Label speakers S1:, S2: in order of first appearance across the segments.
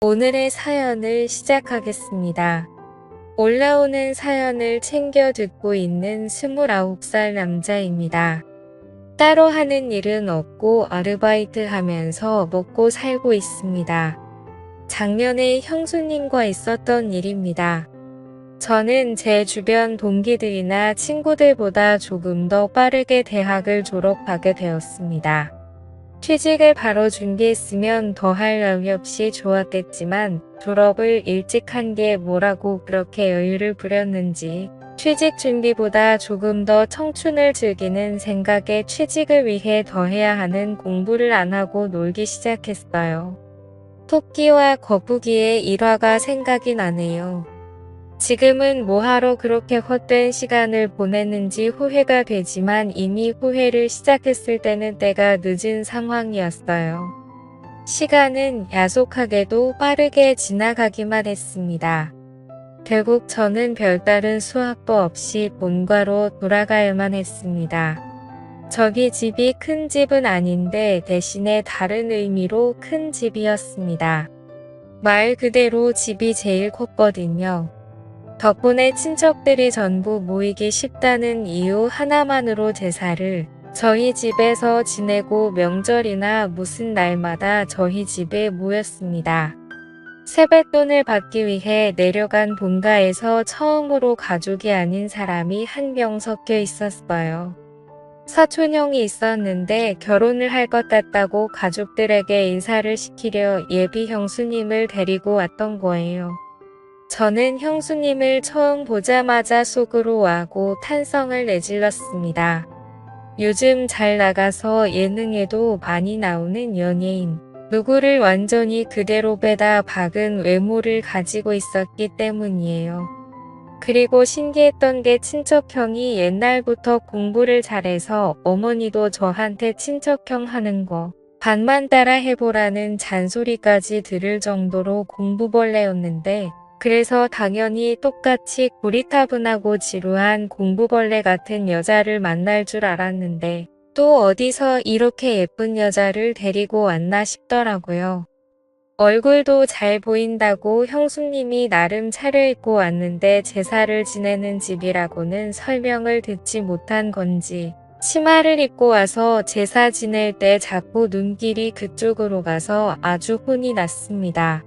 S1: 오늘의 사연을 시작하겠습니다. 올라오는 사연을 챙겨 듣고 있는 29살 남자입니다. 따로 하는 일은 없고 아르바이트 하면서 먹고 살고 있습니다. 작년에 형수님과 있었던 일입니다. 저는 제 주변 동기들이나 친구들보다 조금 더 빠르게 대학을 졸업하게 되었습니다. 취직을 바로 준비했으면 더할 나위 없이 좋았겠지만 졸업을 일찍 한 게 뭐라고 그렇게 여유를 부렸는지 취직 준비보다 조금 더 청춘을 즐기는 생각에 취직을 위해 더 해야 하는 공부를 안 하고 놀기 시작했어요. 토끼와 거북이의 일화가 생각이 나네요. 지금은 뭐하러 그렇게 헛된 시간을 보냈는지 후회가 되지만 이미 후회를 시작했을 때는 때가 늦은 상황이었어요. 시간은 야속하게도 빠르게 지나가기만 했습니다. 결국 저는 별다른 수학도 없이 본가로 돌아가야만 했습니다. 저희 집이 큰 집은 아닌데 대신에 다른 의미로 큰 집이었습니다. 말 그대로 집이 제일 컸거든요. 덕분에 친척들이 전부 모이기 쉽다는 이유 하나만으로 제사를 저희 집에서 지내고 명절이나 무슨 날마다 저희 집에 모였습니다. 세뱃돈을 받기 위해 내려간 본가에서 처음으로 가족이 아닌 사람이 한 명 섞여 있었어요. 사촌형이 있었는데 결혼을 할 것 같다고 가족들에게 인사를 시키려 예비 형수님을 데리고 왔던 거예요. 저는 형수님을 처음 보자마자 속으로 와고 탄성을 내질렀습니다. 요즘 잘 나가서 예능에도 많이 나오는 연예인. 누구를 완전히 그대로 빼다 박은 외모를 가지고 있었기 때문이에요. 그리고 신기했던 게 친척형이 옛날부터 공부를 잘해서 어머니도 저한테 친척형 하는 거 반만 따라 해보라는 잔소리까지 들을 정도로 공부벌레였는데 그래서 당연히 똑같이 고리타분하고 지루한 공부벌레 같은 여자를 만날 줄 알았는데 또 어디서 이렇게 예쁜 여자를 데리고 왔나 싶더라고요. 얼굴도 잘 보인다고 형수님이 나름 차려입고 왔는데 제사를 지내는 집이라고는 설명을 듣지 못한 건지 치마를 입고 와서 제사 지낼 때 자꾸 눈길이 그쪽으로 가서 아주 혼이 났습니다.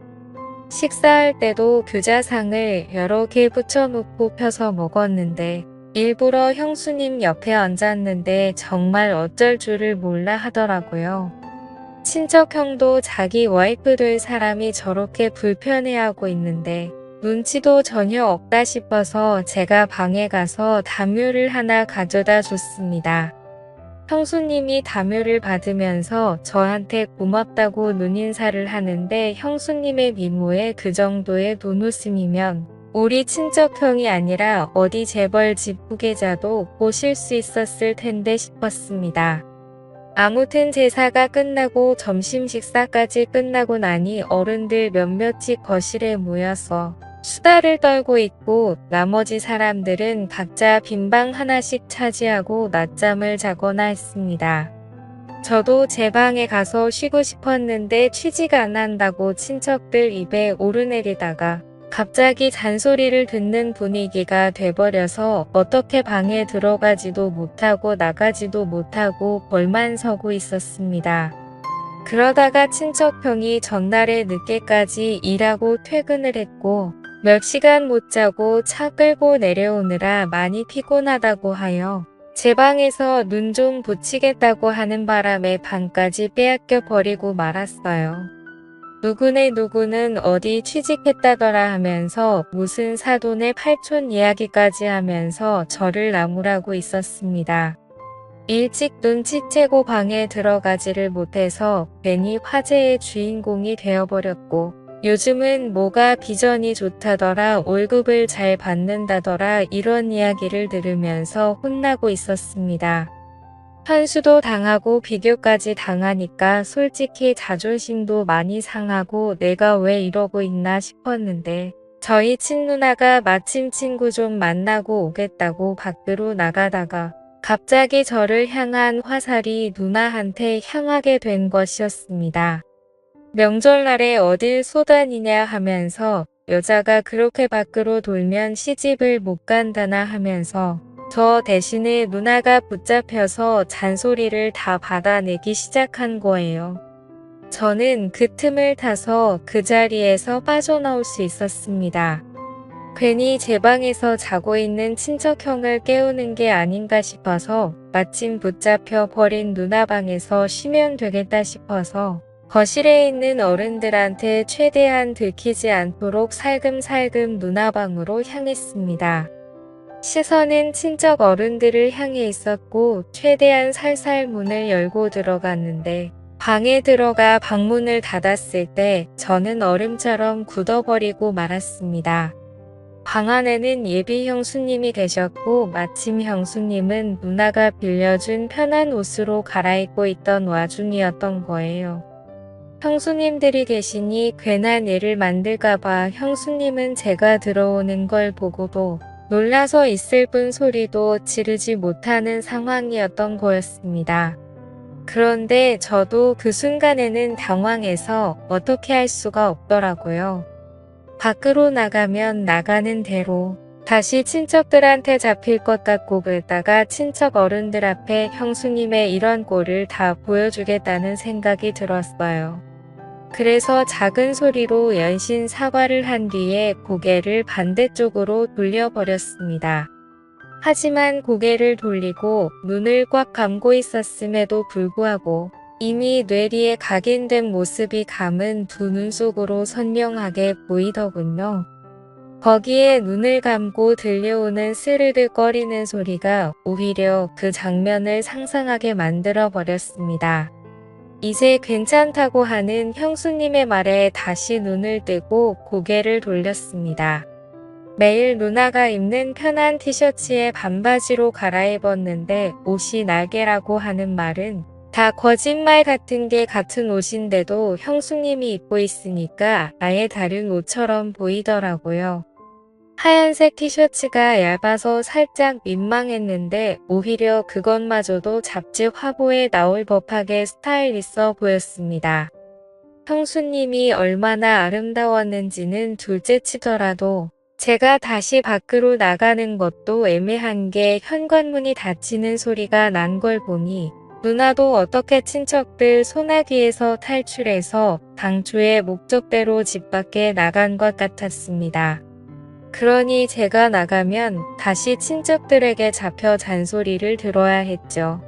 S1: 식사할 때도 규자상을 여러 개 붙여놓고 펴서 먹었는데 일부러 형수님 옆에 앉았는데 정말 어쩔 줄을 몰라 하더라고요. 친척형도 자기 와이프 될 사람이 저렇게 불편해하고 있는데 눈치도 전혀 없다 싶어서 제가 방에 가서 담요를 하나 가져다 줬습니다. 형수님이 담요를 받으면서 저한테 고맙다고 눈인사를 하는데 형수님의 미모에 그 정도의 눈웃음이면 우리 친척형이 아니라 어디 재벌 집 후계자도 꼬실 수 있었을 텐데 싶었습니다. 아무튼 제사가 끝나고 점심 식사까지 끝나고 나니 어른들 몇몇이 거실에 모여서 수다를 떨고 있고 나머지 사람들은 각자 빈방 하나씩 차지하고 낮잠을 자거나 했습니다. 저도 제 방에 가서 쉬고 싶었는데 취직 안 한다고 친척들 입에 오르내리다가 갑자기 잔소리를 듣는 분위기가 돼버려서 어떻게 방에 들어가지도 못하고 나가지도 못하고 벌만 서고 있었습니다. 그러다가 친척형이 전날에 늦게까지 일하고 퇴근을 했고 몇 시간 못 자고 차 끌고 내려오느라 많이 피곤하다고 하여 제 방에서 눈 좀 붙이겠다고 하는 바람에 방까지 빼앗겨 버리고 말았어요. 누구는 어디 취직했다더라 하면서 무슨 사돈의 팔촌 이야기까지 하면서 저를 나무라고 있었습니다. 일찍 눈치채고 방에 들어가지를 못해서 괜히 화제의 주인공이 되어버렸고 요즘은 뭐가 비전이 좋다더라 월급을 잘 받는다더라 이런 이야기를 들으면서 혼나고 있었습니다. 한수도 당하고 비교까지 당하니까 솔직히 자존심도 많이 상하고 내가 왜 이러고 있나 싶었는데 저희 친누나가 마침 친구 좀 만나고 오겠다고 밖으로 나가다가 갑자기 저를 향한 화살이 누나한테 향하게 된 것이었습니다. 명절날에 어딜 쏘다니냐 하면서 여자가 그렇게 밖으로 돌면 시집을 못 간다나 하면서 저 대신에 누나가 붙잡혀서 잔소리를 다 받아내기 시작한 거예요. 저는 그 틈을 타서 그 자리에서 빠져나올 수 있었습니다. 괜히 제 방에서 자고 있는 친척형을 깨우는 게 아닌가 싶어서 마침 붙잡혀 버린 누나 방에서 쉬면 되겠다 싶어서 거실에 있는 어른들한테 최대한 들키지 않도록 살금살금 누나 방으로 향했습니다. 시선은 친척 어른들을 향해 있었고 최대한 살살 문을 열고 들어갔는데 방에 들어가 방문을 닫았을 때 저는 얼음처럼 굳어버리고 말았습니다. 방 안에는 예비 형수님이 계셨고 마침 형수님은 누나가 빌려준 편한 옷으로 갈아입고 있던 와중이었던 거예요. 형수님들이 계시니 괜한 일을 만들까봐 형수님은 제가 들어오는 걸 보고도 놀라서 있을 뿐 소리도 지르지 못하는 상황이었던 거였습니다. 그런데 저도 그 순간에는 당황해서 어떻게 할 수가 없더라고요. 밖으로 나가면 나가는 대로 다시 친척들한테 잡힐 것 같고 그러다가 친척 어른들 앞에 형수님의 이런 꼴을 다 보여주겠다는 생각이 들었어요. 그래서 작은 소리로 연신 사과를 한 뒤에 고개를 반대쪽으로 돌려버렸습니다. 하지만 고개를 돌리고 눈을 꽉 감고 있었음에도 불구하고 이미 뇌리에 각인된 모습이 감은 두 눈 속으로 선명하게 보이더군요. 거기에 눈을 감고 들려오는 스르륵거리는 소리가 오히려 그 장면을 상상하게 만들어 버렸습니다. 이제 괜찮다고 하는 형수님의 말에 다시 눈을 뜨고 고개를 돌렸습니다. 매일 누나가 입는 편한 티셔츠에 반바지로 갈아입었는데 옷이 날개라고 하는 말은 다 거짓말 같은 게 같은 옷인데도 형수님이 입고 있으니까 아예 다른 옷처럼 보이더라고요. 하얀색 티셔츠가 얇아서 살짝 민망했는데 오히려 그것마저도 잡지 화보에 나올 법하게 스타일 있어 보였습니다. 형수님이 얼마나 아름다웠는지는 둘째치더라도 제가 다시 밖으로 나가는 것도 애매한 게 현관문이 닫히는 소리가 난 걸 보니 누나도 어떻게 친척들 소나기에서 탈출해서 당초의 목적대로 집 밖에 나간 것 같았습니다. 그러니 제가 나가면 다시 친척들에게 잡혀 잔소리를 들어야 했죠.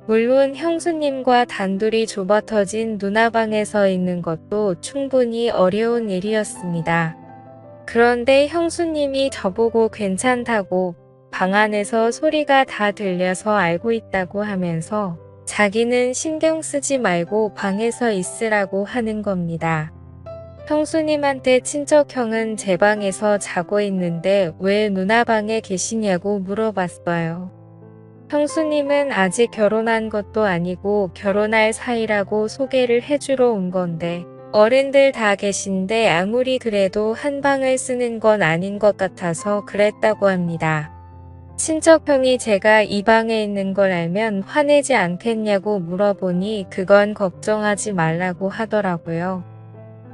S1: 물론 형수님과 단둘이 좁아터진 누나 방에서 있는 것도 충분히 어려운 일이었습니다. 그런데 형수님이 저보고 괜찮다고 방 안에서 소리가 다 들려서 알고 있다고 하면서 자기는 신경 쓰지 말고 방에서 있으라고 하는 겁니다. 형수님한테 친척형은 제 방에서 자고 있는데 왜 누나 방에 계시냐고 물어봤어요. 형수님은 아직 결혼한 것도 아니고 결혼할 사이라고 소개를 해주러 온 건데 어른들 다 계신데 아무리 그래도 한 방을 쓰는 건 아닌 것 같아서 그랬다고 합니다. 친척형이 제가 이 방에 있는 걸 알면 화내지 않겠냐고 물어보니 그건 걱정하지 말라고 하더라고요.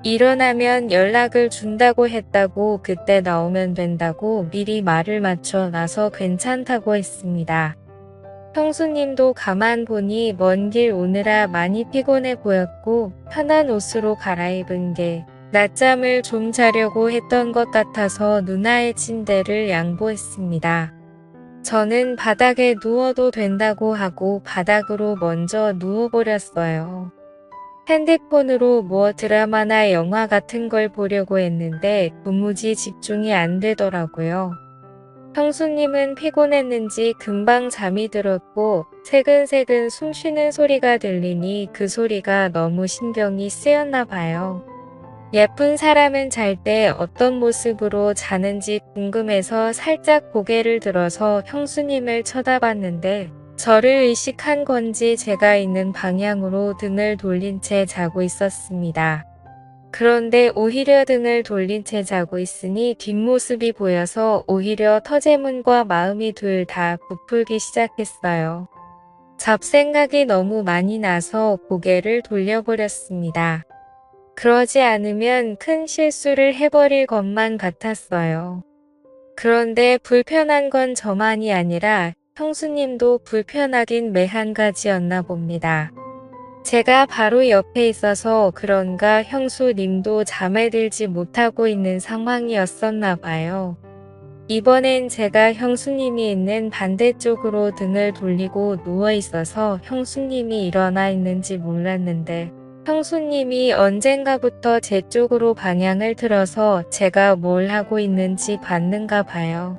S1: 일어나면 연락을 준다고 했다고 그때 나오면 된다고 미리 말을 맞춰 놔서 괜찮다고 했습니다. 형수님도 가만 보니 먼 길 오느라 많이 피곤해 보였고 편한 옷으로 갈아입은 게 낮잠을 좀 자려고 했던 것 같아서 누나의 침대를 양보했습니다. 저는 바닥에 누워도 된다고 하고 바닥으로 먼저 누워버렸어요. 핸드폰으로 뭐 드라마나 영화 같은 걸 보려고 했는데 도무지 집중이 안 되더라고요. 형수님은 피곤했는지 금방 잠이 들었고 새근새근 숨 쉬는 소리가 들리니 그 소리가 너무 신경이 쓰였나 봐요. 예쁜 사람은 잘 때 어떤 모습으로 자는지 궁금해서 살짝 고개를 들어서 형수님을 쳐다봤는데 저를 의식한 건지 제가 있는 방향으로 등을 돌린 채 자고 있었습니다. 그런데 오히려 등을 돌린 채 자고 있으니 뒷모습이 보여서 오히려 터제문과 마음이 둘 다 부풀기 시작했어요. 잡생각이 너무 많이 나서 고개를 돌려버렸습니다. 그러지 않으면 큰 실수를 해버릴 것만 같았어요. 그런데 불편한 건 저만이 아니라 형수님도 불편하긴 매한가지였나 봅니다. 제가 바로 옆에 있어서 그런가 형수님도 잠에 들지 못하고 있는 상황이었었나 봐요. 이번엔 제가 형수님이 있는 반대쪽으로 등을 돌리고 누워 있어서 형수님이 일어나 있는지 몰랐는데 형수님이 언젠가부터 제 쪽으로 방향을 틀어서 제가 뭘 하고 있는지 봤는가 봐요.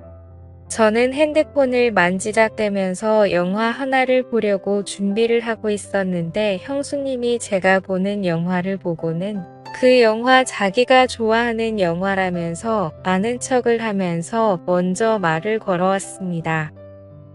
S1: 저는 핸드폰을 만지작대면서 영화 하나를 보려고 준비를 하고 있었는데 형수님이 제가 보는 영화를 보고는 그 영화 자기가 좋아하는 영화라면서 아는 척을 하면서 먼저 말을 걸어왔습니다.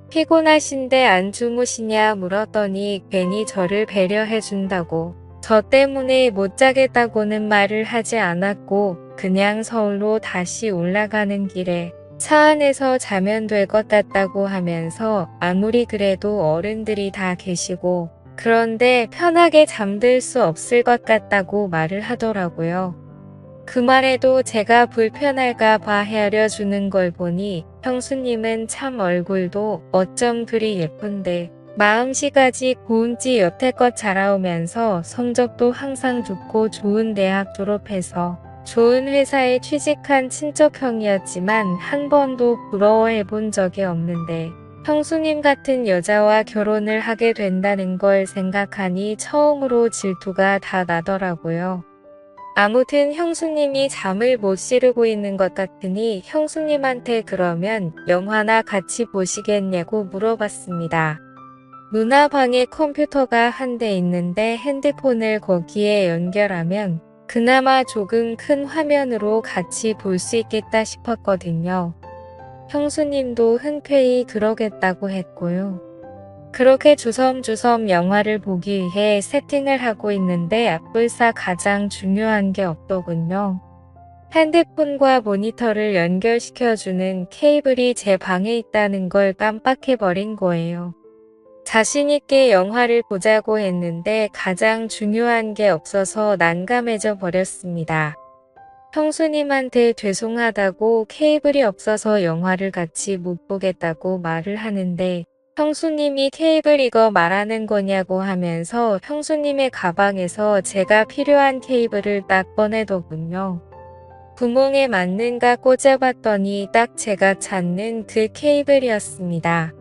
S1: 피곤하신데 안 주무시냐 물었더니 괜히 저를 배려해준다고 저 때문에 못 자겠다고는 말을 하지 않았고 그냥 서울로 다시 올라가는 길에 차 안에서 자면 될 것 같다고 하면서 아무리 그래도 어른들이 다 계시고 그런데 편하게 잠들 수 없을 것 같다고 말을 하더라고요. 그 말에도 제가 불편할까 봐 헤아려 주는 걸 보니 형수님은 참 얼굴도 어쩜 그리 예쁜데 마음씨까지 고운지 여태껏 자라오면서 성적도 항상 좋고 좋은 대학 졸업해서 좋은 회사에 취직한 친척형이었지만 한 번도 부러워해 본 적이 없는데 형수님 같은 여자와 결혼을 하게 된다는 걸 생각하니 처음으로 질투가 다 나더라고요. 아무튼 형수님이 잠을 못 시르고 있는 것 같으니 형수님한테 그러면 영화나 같이 보시겠냐고 물어봤습니다. 누나 방에 컴퓨터가 한 대 있는데 핸드폰을 거기에 연결하면 그나마 조금 큰 화면으로 같이 볼 수 있겠다 싶었거든요. 형수님도 흔쾌히 그러겠다고 했고요. 그렇게 주섬주섬 영화를 보기 위해 세팅을 하고 있는데 앞불사 가장 중요한 게 없더군요. 핸드폰과 모니터를 연결시켜주는 케이블이 제 방에 있다는 걸 깜빡해버린 거예요. 자신있게 영화를 보자고 했는데 가장 중요한 게 없어서 난감해져 버렸습니다. 형수님한테 죄송하다고 케이블이 없어서 영화를 같이 못 보겠다고 말을 하는데 형수님이 케이블 이거 말하는 거냐고 하면서 형수님의 가방에서 제가 필요한 케이블을 딱 꺼내더군요. 구멍에 맞는가 꽂아봤더니 딱 제가 찾는 그 케이블이었습니다.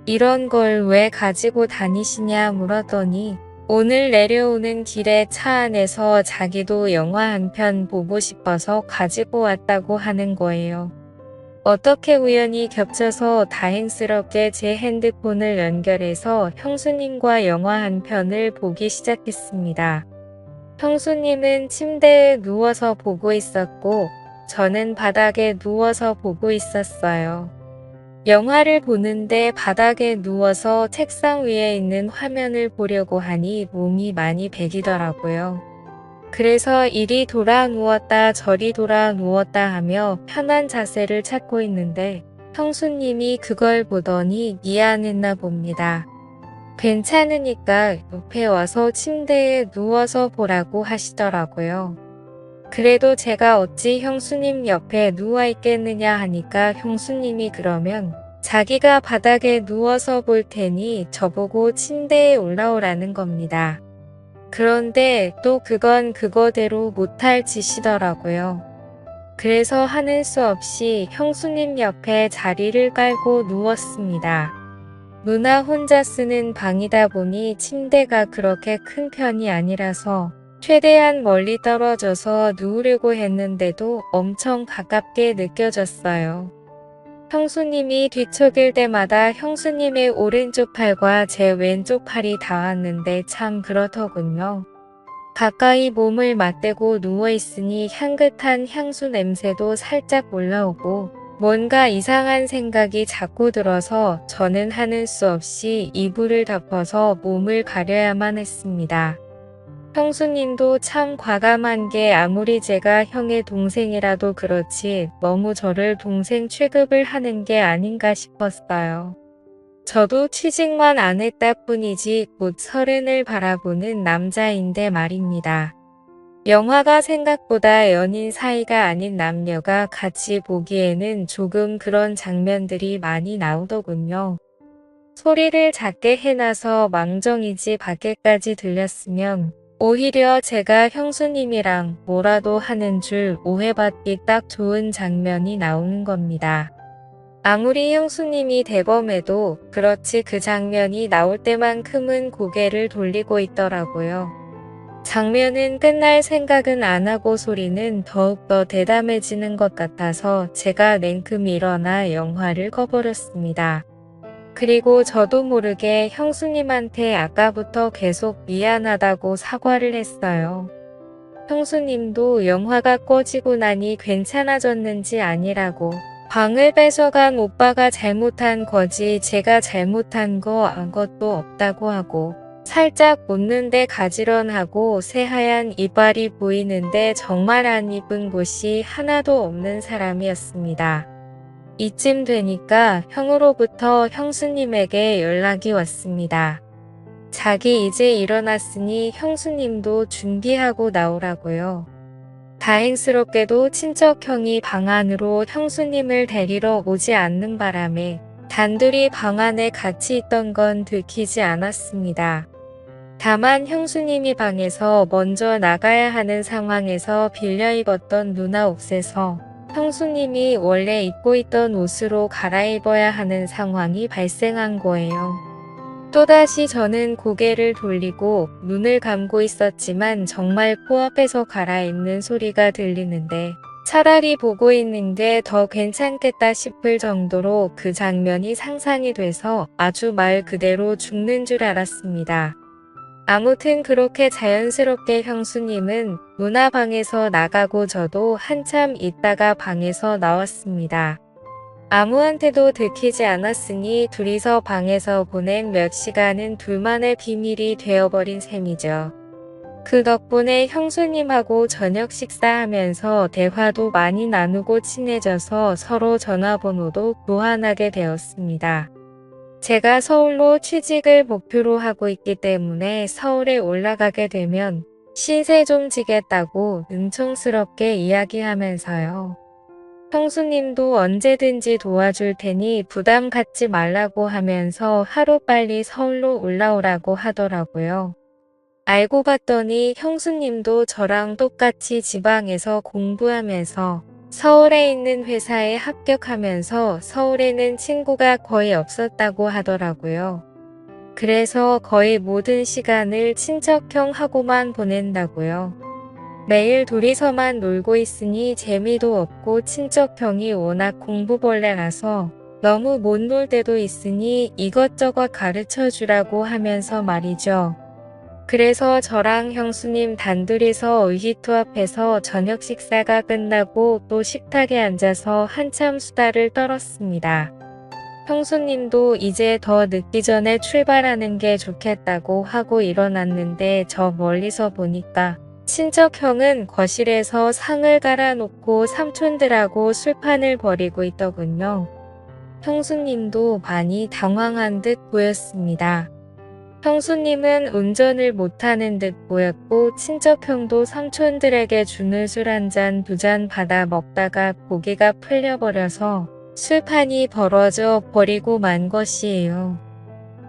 S1: 이런 걸 왜 가지고 다니시냐 물었더니 오늘 내려오는 길에 차 안에서 자기도 영화 한 편 보고 싶어서 가지고 왔다고 하는 거예요. 어떻게 우연히 겹쳐서 다행스럽게 제 핸드폰을 연결해서 형수님과 영화 한 편을 보기 시작했습니다. 형수님은 침대에 누워서 보고 있었고 저는 바닥에 누워서 보고 있었어요. 영화를 보는데 바닥에 누워서 책상 위에 있는 화면을 보려고 하니 몸이 많이 베기더라고요. 그래서 이리 돌아 누웠다 저리 돌아 누웠다 하며 편한 자세를 찾고 있는데 형수님이 그걸 보더니 미안했나 봅니다. 괜찮으니까 옆에 와서 침대에 누워서 보라고 하시더라고요. 그래도 제가 어찌 형수님 옆에 누워 있겠느냐 하니까 형수님이 그러면 자기가 바닥에 누워서 볼 테니 저보고 침대에 올라오라는 겁니다. 그런데 또 그건 그거대로 못할 짓이더라고요. 그래서 하는 수 없이 형수님 옆에 자리를 깔고 누웠습니다. 누나 혼자 쓰는 방이다 보니 침대가 그렇게 큰 편이 아니라서 최대한 멀리 떨어져서 누우려고 했는데도 엄청 가깝게 느껴졌어요. 형수님이 뒤척일 때마다 형수님의 오른쪽 팔과 제 왼쪽 팔이 닿았는데 참 그렇더군요. 가까이 몸을 맞대고 누워있으니 향긋한 향수 냄새도 살짝 올라오고 뭔가 이상한 생각이 자꾸 들어서 저는 하는 수 없이 이불을 덮어서 몸을 가려야만 했습니다. 형수님도 참 과감한 게 아무리 제가 형의 동생이라도 그렇지 너무 저를 동생 취급을 하는 게 아닌가 싶었어요. 저도 취직만 안 했다 뿐이지 곧 서른을 바라보는 남자인데 말입니다. 영화가 생각보다 연인 사이가 아닌 남녀가 같이 보기에는 조금 그런 장면들이 많이 나오더군요. 소리를 작게 해놔서 망정이지 밖에까지 들렸으면 오히려 제가 형수님이랑 뭐라도 하는 줄 오해받기 딱 좋은 장면이 나오는 겁니다. 아무리 형수님이 대범해도 그렇지 그 장면이 나올 때만큼은 고개를 돌리고 있더라고요. 장면은 끝날 생각은 안 하고 소리는 더욱더 대담해지는 것 같아서 제가 냉큼 일어나 영화를 꺼버렸습니다. 그리고 저도 모르게 형수님한테 아까부터 계속 미안하다고 사과를 했어요. 형수님도 영화가 꺼지고 나니 괜찮아졌는지 아니라고 방을 뺏어간 오빠가 잘못한 거지 제가 잘못한 거 아무것도 없다고 하고 살짝 웃는데 가지런하고 새하얀 이빨이 보이는데 정말 안 이쁜 곳이 하나도 없는 사람이었습니다. 이쯤 되니까 형으로부터 형수님에게 연락이 왔습니다. 자기 이제 일어났으니 형수님도 준비하고 나오라고요. 다행스럽게도 친척형이 방 안으로 형수님을 데리러 오지 않는 바람에 단둘이 방 안에 같이 있던 건 들키지 않았습니다. 다만 형수님이 방에서 먼저 나가야 하는 상황에서 빌려 입었던 누나 옷에서 형수님이 원래 입고 있던 옷으로 갈아입어야 하는 상황이 발생한 거예요. 또다시 저는 고개를 돌리고 눈을 감고 있었지만 정말 코앞에서 갈아입는 소리가 들리는데 차라리 보고 있는 게 더 괜찮겠다 싶을 정도로 그 장면이 상상이 돼서 아주 말 그대로 죽는 줄 알았습니다. 아무튼 그렇게 자연스럽게 형수님은 누나 방에서 나가고 저도 한참 있다가 방에서 나왔습니다. 아무한테도 들키지 않았으니 둘이서 방에서 보낸 몇 시간은 둘만의 비밀이 되어버린 셈이죠. 그 덕분에 형수님하고 저녁 식사하면서 대화도 많이 나누고 친해져서 서로 전화번호도 교환하게 되었습니다. 제가 서울로 취직을 목표로 하고 있기 때문에 서울에 올라가게 되면 신세 좀 지겠다고 능청스럽게 이야기하면서요. 형수님도 언제든지 도와줄 테니 부담 갖지 말라고 하면서 하루빨리 서울로 올라오라고 하더라고요. 알고 봤더니 형수님도 저랑 똑같이 지방에서 공부하면서 서울에 있는 회사에 합격하면서 서울에는 친구가 거의 없었다고 하더라고요. 그래서 거의 모든 시간을 친척형하고만 보낸다고요. 매일 둘이서만 놀고 있으니 재미도 없고 친척형이 워낙 공부벌레라서 너무 못 놀 때도 있으니 이것저것 가르쳐 주라고 하면서 말이죠. 그래서 저랑 형수님 단둘이서 의기투합해서 저녁 식사가 끝나고 또 식탁에 앉아서 한참 수다를 떨었습니다. 형수님도 이제 더 늦기 전에 출발하는 게 좋겠다고 하고 일어났는데 저 멀리서 보니까 친척형은 거실에서 상을 갈아놓고 삼촌들하고 술판을 벌이고 있더군요. 형수님도 많이 당황한 듯 보였습니다. 형수님은 운전을 못하는 듯 보였고 친척형도 삼촌들에게 주는 술 한 잔, 두 잔 받아 먹다가 고기가 풀려버려서 술판이 벌어져 버리고 만 것이에요.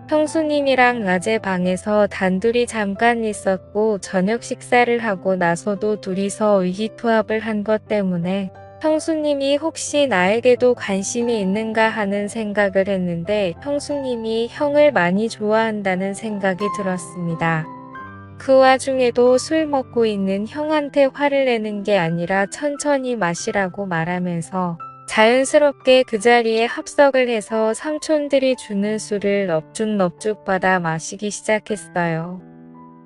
S1: 형수님이랑 낮에 방에서 단둘이 잠깐 있었고 저녁 식사를 하고 나서도 둘이서 의기투합을 한 것 때문에 형수님이 혹시 나에게도 관심이 있는가 하는 생각을 했는데 형수님이 형을 많이 좋아한다는 생각이 들었습니다. 그 와중에도 술 먹고 있는 형한테 화를 내는 게 아니라 천천히 마시라고 말하면서 자연스럽게 그 자리에 합석을 해서 삼촌들이 주는 술을 넙죽넙죽 받아 마시기 시작했어요.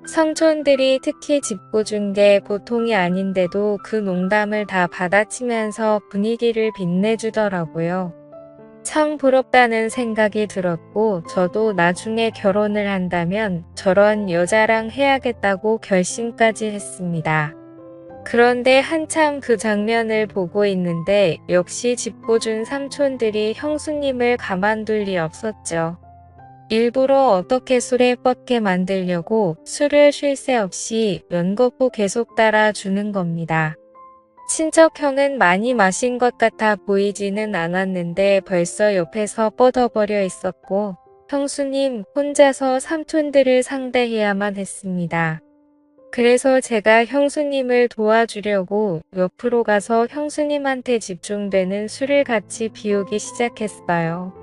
S1: 삼촌들이 특히 짚고 준 게 보통이 아닌데도 그 농담을 다 받아치면서 분위기를 빛내주더라고요. 참 부럽다는 생각이 들었고 저도 나중에 결혼을 한다면 저런 여자랑 해야겠다고 결심까지 했습니다. 그런데 한참 그 장면을 보고 있는데 역시 짚고 준 삼촌들이 형수님을 가만둘 리 없었죠. 일부러 어떻게 술에 뻗게 만들려고 술을 쉴 새 없이 연거푸 계속 따라주는 겁니다. 친척형은 많이 마신 것 같아 보이지는 않았는데 벌써 옆에서 뻗어버려 있었고 형수님 혼자서 삼촌들을 상대해야만 했습니다. 그래서 제가 형수님을 도와주려고 옆으로 가서 형수님한테 집중되는 술을 같이 비우기 시작했어요.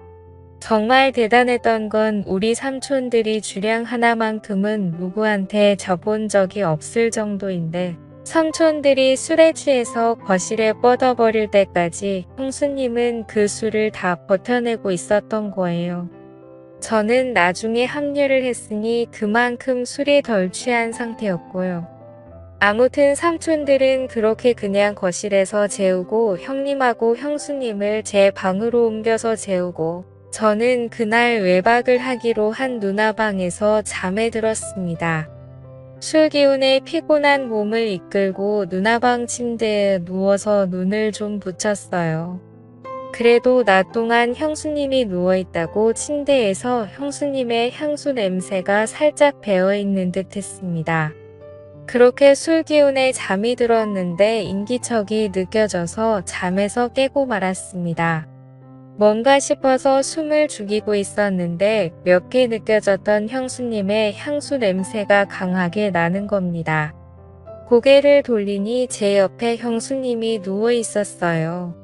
S1: 정말 대단했던 건 우리 삼촌들이 주량 하나만큼은 누구한테 져본 적이 없을 정도인데 삼촌들이 술에 취해서 거실에 뻗어버릴 때까지 형수님은 그 술을 다 버텨내고 있었던 거예요. 저는 나중에 합류를 했으니 그만큼 술이 덜 취한 상태였고요. 아무튼 삼촌들은 그렇게 그냥 거실에서 재우고 형님하고 형수님을 제 방으로 옮겨서 재우고 저는 그날 외박을 하기로 한 누나 방에서 잠에 들었습니다. 술 기운에 피곤한 몸을 이끌고 누나 방 침대에 누워서 눈을 좀 붙였어요. 그래도 낮 동안 형수님이 누워있다고 침대에서 형수님의 향수 냄새가 살짝 배어있는 듯 했습니다. 그렇게 술 기운에 잠이 들었는데 인기척이 느껴져서 잠에서 깨고 말았습니다. 뭔가 싶어서 숨을 죽이고 있었는데 몇 개 느껴졌던 형수님의 향수 냄새가 강하게 나는 겁니다. 고개를 돌리니 제 옆에 형수님이 누워 있었어요.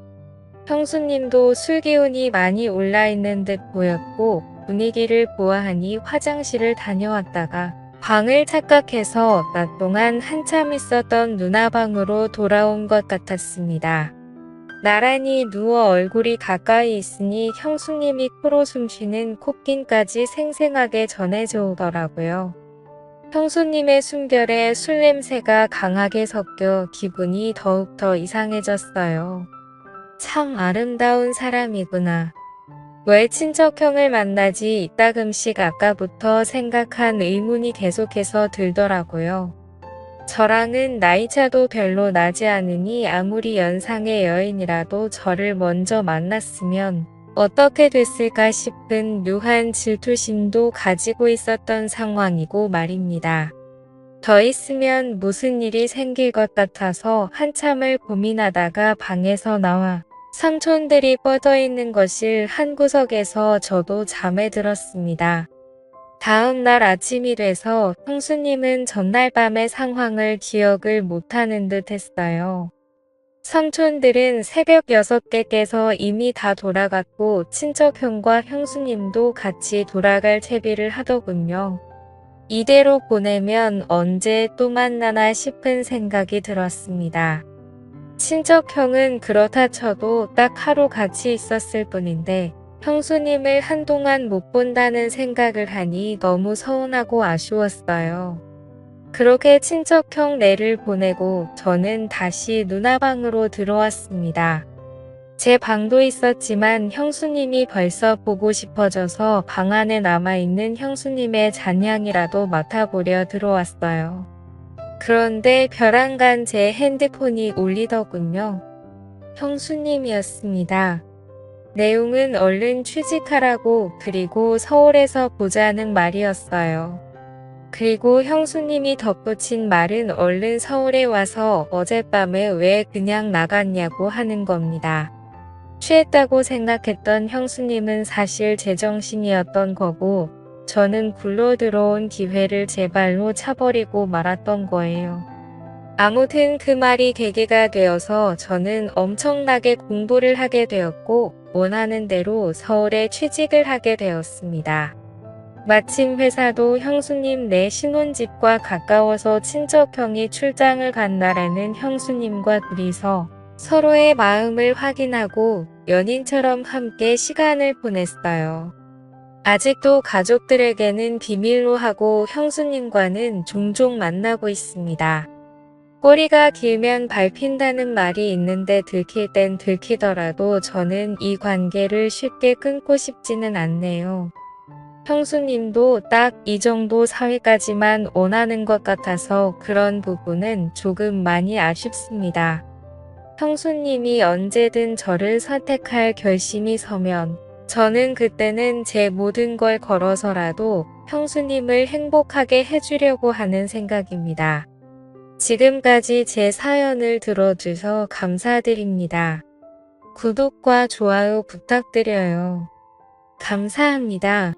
S1: 형수님도 술 기운이 많이 올라있는 듯 보였고 분위기를 보아하니 화장실을 다녀왔다가 방을 착각해서 낮 동안 한참 있었던 누나 방으로 돌아온 것 같았습니다. 나란히 누워 얼굴이 가까이 있으니 형수님이 코로 숨쉬는 콧김까지 생생하게 전해져 오더라고요. 형수님의 숨결에 술 냄새가 강하게 섞여 기분이 더욱더 이상해졌어요. 참 아름다운 사람이구나. 왜 친척형을 만나지 이따금씩 아까부터 생각한 의문이 계속해서 들더라고요. 저랑은 나이차도 별로 나지 않으니 아무리 연상의 여인이라도 저를 먼저 만났으면 어떻게 됐을까 싶은 묘한 질투심도 가지고 있었던 상황이고 말입니다. 더 있으면 무슨 일이 생길 것 같아서 한참을 고민하다가 방에서 나와 삼촌들이 뻗어 있는 거실 한 구석에서 저도 잠에 들었습니다. 다음 날 아침이 돼서 형수님은 전날 밤의 상황을 기억을 못하는 듯 했어요. 삼촌들은 새벽 6개 깨서 이미 다 돌아갔고 친척형과 형수님도 같이 돌아갈 채비를 하더군요. 이대로 보내면 언제 또 만나나 싶은 생각이 들었습니다. 친척형은 그렇다 쳐도 딱 하루 같이 있었을 뿐인데 형수님을 한동안 못 본다는 생각을 하니 너무 서운하고 아쉬웠어요. 그렇게 친척형 내를 보내고 저는 다시 누나 방으로 들어왔습니다. 제 방도 있었지만 형수님이 벌써 보고 싶어져서 방 안에 남아있는 형수님의 잔향이라도 맡아보려 들어왔어요. 그런데 벼랑간 제 핸드폰이 울리더군요. 형수님이었습니다. 내용은 얼른 취직하라고 그리고 서울에서 보자는 말이었어요. 그리고 형수님이 덧붙인 말은 얼른 서울에 와서 어젯밤에 왜 그냥 나갔냐고 하는 겁니다. 취했다고 생각했던 형수님은 사실 제정신이었던 거고 저는 굴러 들어온 기회를 제 발로 차버리고 말았던 거예요. 아무튼 그 말이 계기가 되어서 저는 엄청나게 공부를 하게 되었고 원하는 대로 서울에 취직을 하게 되었습니다. 마침 회사도 형수님 내 신혼집과 가까워서 친척형이 출장을 간 날에는 형수님과 둘이서 서로의 마음을 확인하고 연인처럼 함께 시간을 보냈어요. 아직도 가족들에게는 비밀로 하고 형수님과는 종종 만나고 있습니다. 꼬리가 길면 밟힌다는 말이 있는데 들킬 땐 들키더라도 저는 이 관계를 쉽게 끊고 싶지는 않네요. 형수님도 딱 이 정도 사이까지만 원하는 것 같아서 그런 부분은 조금 많이 아쉽습니다. 형수님이 언제든 저를 선택할 결심이 서면 저는 그때는 제 모든 걸 걸어서라도 형수님을 행복하게 해주려고 하는 생각입니다. 지금까지 제 사연을 들어주셔서 감사드립니다. 구독과 좋아요 부탁드려요. 감사합니다.